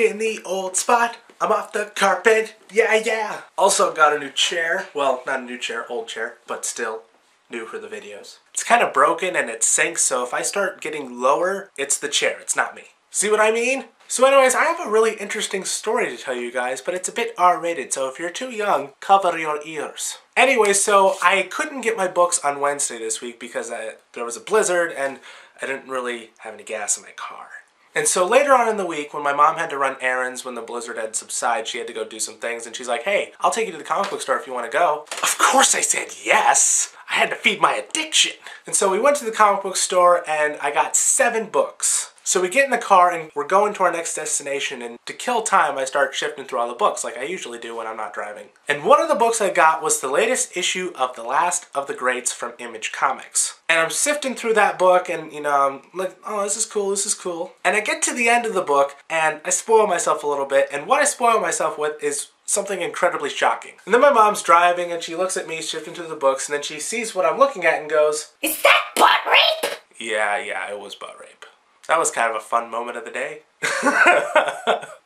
back in the old spot. I'm off the carpet, yeah. Also got a new chair. Well, not a new chair, old chair, but still new for the videos. It's kind of broken and it sinks, so if I start getting lower, it's the chair, it's not me. See what I mean? So anyways, I have a really interesting story to tell you guys, but it's a bit R-rated, so if you're too young, cover your ears. Anyway, so I couldn't get my books on Wednesday this week because there was a blizzard and I didn't really have any gas in my car. And so later on in the week, when my mom had to run errands when the blizzard had subsided, she had to go do some things, and she's like, hey, I'll take you to the comic book store if you want to go. Of course I said yes! I had to feed my addiction! And so we went to the comic book store, and I got 7 books. So we get in the car, and we're going to our next destination, and to kill time, I start shifting through all the books, like I usually do when I'm not driving. And one of the books I got was the latest issue of The Last of the Greats from Image Comics. And I'm sifting through that book, and you know, I'm like, oh, this is cool. And I get to the end of the book, and I spoil myself a little bit, and what I spoil myself with is something incredibly shocking. And then my mom's driving, and she looks at me shifting through the books, and then she sees what I'm looking at and goes, is that butt rape? Yeah, it was butt rape. That was kind of a fun moment of the day.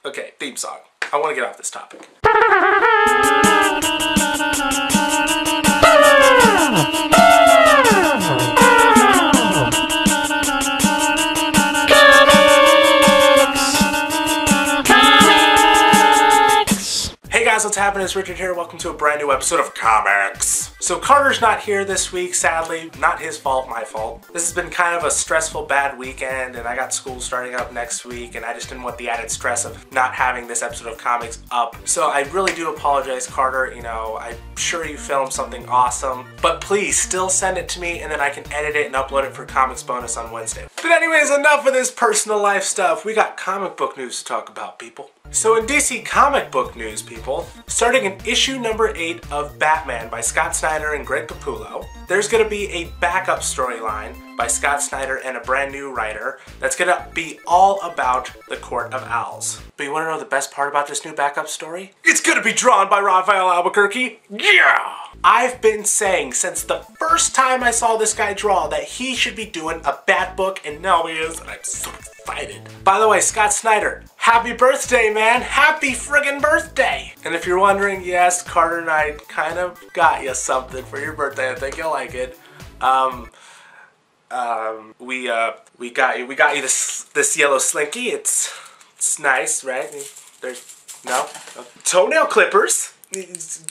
Okay, theme song. I want to get off this topic. Hey guys, what's happening? It's Richard here. Welcome to a brand new episode of Comics. So Carter's not here this week, sadly. Not his fault, my fault. This has been kind of a stressful, bad weekend, and I got school starting up next week, and I just didn't want the added stress of not having this episode of Comics up. So I really do apologize, Carter. You know, I'm sure you filmed something awesome, but please still send it to me, and then I can edit it and upload it for Comics Bonus on Wednesday. But anyways, enough of this personal life stuff. We got comic book news to talk about, people. So in DC comic book news, people, starting in issue number 8 of Batman by Scott Snyder and Greg Capullo, there's going to be a backup storyline by Scott Snyder and a brand new writer that's going to be all about the Court of Owls. But you want to know the best part about this new backup story? It's going to be drawn by Raphael Albuquerque. Yeah! I've been saying since the first time I saw this guy draw that he should be doing a Bat book, and now he is, and I'm so excited. By the way, Scott Snyder, happy birthday, man! Happy friggin' birthday! And if you're wondering, yes, Carter and I kind of got you something for your birthday. I think you'll like it. We got you this yellow slinky. It's nice, right? There's no toenail clippers.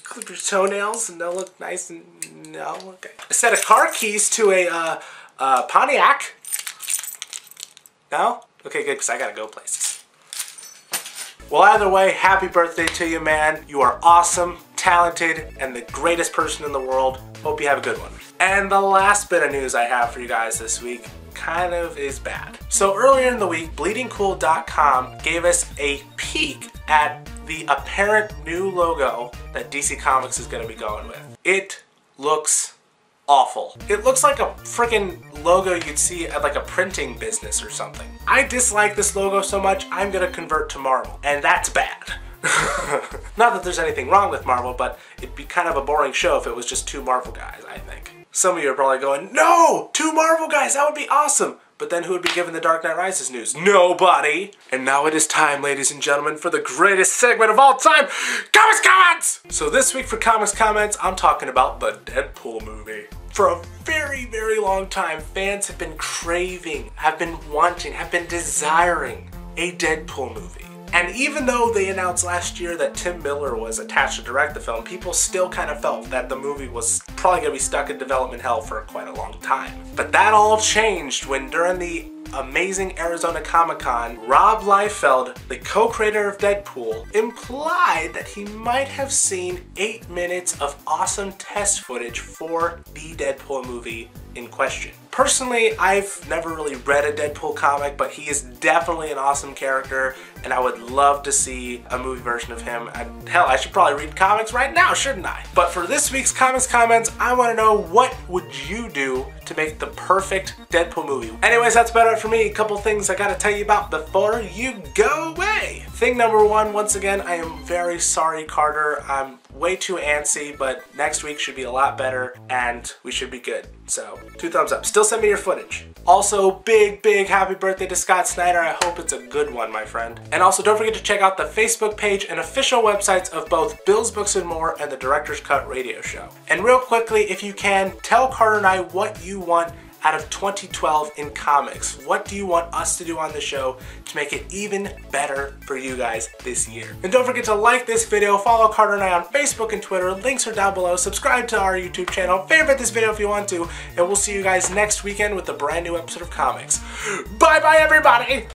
Clip your toenails and they'll look nice and no, okay. A set of car keys to a Pontiac. No? Okay, good, because I gotta go places. Well, either way, happy birthday to you, man. You are awesome, talented, and the greatest person in the world. Hope you have a good one. And the last bit of news I have for you guys this week kind of is bad. So earlier in the week, bleedingcool.com gave us a peek at the apparent new logo that DC Comics is going to be going with. It looks awful. It looks like a freaking logo you'd see at like a printing business or something. I dislike this logo so much, I'm going to convert to Marvel, and that's bad. Not that there's anything wrong with Marvel, but it'd be kind of a boring show if it was just 2 Marvel guys, I think. Some of you are probably going, no! 2 Marvel guys, that would be awesome! But then who would be giving the Dark Knight Rises news? Nobody! And now it is time, ladies and gentlemen, for the greatest segment of all time, Comics Comments! So this week for Comics Comments, I'm talking about the Deadpool movie. For a very, very long time, fans have been craving, have been wanting, have been desiring a Deadpool movie. And even though they announced last year that Tim Miller was attached to direct the film, people still kind of felt that the movie was probably going to be stuck in development hell for quite a long time. But that all changed when during the amazing Arizona Comic-Con, Rob Liefeld, the co-creator of Deadpool, implied that he might have seen 8 minutes of awesome test footage for the Deadpool movie in question. Personally, I've never really read a Deadpool comic, but he is definitely an awesome character, and I would love to see a movie version of him. And hell, I should probably read comics right now, shouldn't I? But for this week's Comics Comments, I want to know, what would you do to make the perfect Deadpool movie? Anyways, that's about it for me. A couple things I gotta tell you about before you go away. Thing number 1, once again, I am very sorry, Carter. I'm way too antsy, but next week should be a lot better, and we should be good. So 2 thumbs up. Still send me your footage. Also, big happy birthday to Scott Snyder. I hope it's a good one, my friend. And also don't forget to check out the Facebook page and official websites of both Bill's Books and More and the Director's Cut radio show. And real quickly, if you can, tell Carter and I what you want out of 2012 in comics. What do you want us to do on the show to make it even better for you guys this year? And don't forget to like this video, follow Carter and I on Facebook and Twitter, links are down below, subscribe to our YouTube channel, favorite this video if you want to, and we'll see you guys next weekend with a brand new episode of comics. Bye bye everybody!